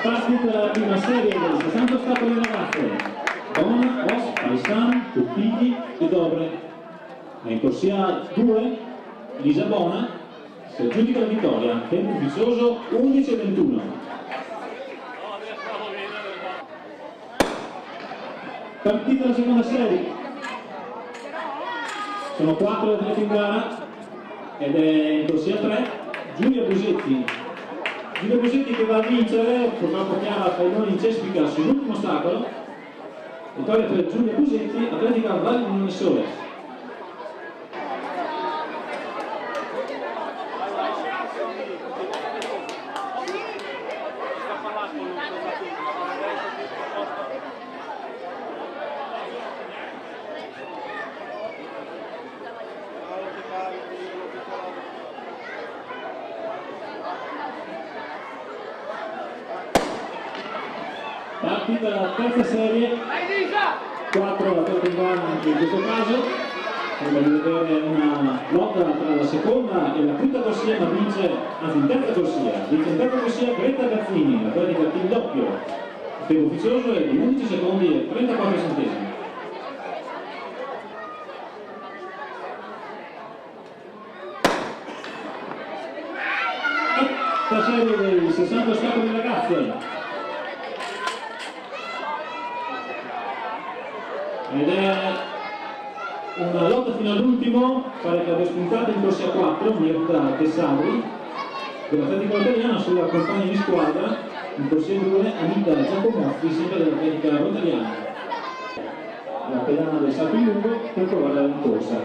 Partita la prima serie del 60 Stato delle ragazze. Bona, Os, Paistan, Tuppiti e Dobre. In corsia 2, Elisa Bona, si aggiudica la vittoria. Tempo ufficioso 11:21. Partita la seconda serie. Sono 4 atleti in gara ed è in corsia 3 Giulia Busetti. Giulia Busetti che va a vincere, purtroppo Chiara Fainoni incespica sull'ultimo ostacolo. Vittoria per Giulia Busetti, atletica Val di Sole. Partita la terza serie, 4 atleti in gara anche in questo caso. Sembra di vedere una lotta tra la seconda e la quinta corsia, ma vince, anzi in terza corsia, Greta Gazzini, l'atletica team doppio. Il tempo ufficioso è di 11 secondi e 34 centesimi. La serie dei 60 ostacoli ragazze. Ed è una lotta fino all'ultimo, pare che abbia spuntato in corsia 4 Mirta Tessari dell'atletica italiana sulla compagna di squadra, in corsia 2 Anita Giacomoffi, sempre dell'atletica rotariana. La pedana del salto in lungo per provare la rincorsa.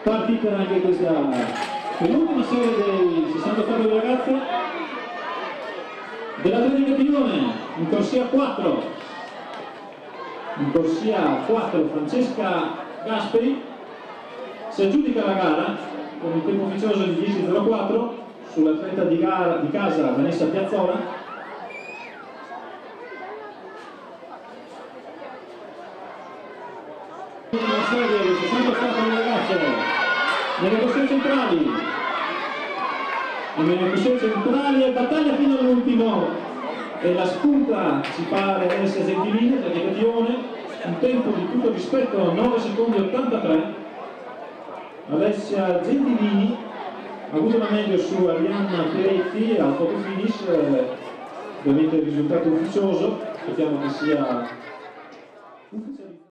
Partita anche questa, l'ultima serie dei 60 delle ragazze. Dell'atletica Pignone in corsia 4. In corsia 4 Francesca Gasperi si aggiudica la gara con il tempo ufficioso di 10:04 sull'atleta di casa Vanessa Piazzola. Una serie di 60 stati ragazze nelle corsie centrali. Nelle corsie centrali è battaglia fino all'ultimo e la spunta ci pare essere Gentilini, atletica Tione, un tempo di tutto rispetto 9 secondi 83. Alessia Gentilini ha avuto la meglio su Arianna Peretti al fotofinish, ovviamente il risultato ufficioso, speriamo che sia ufficioso.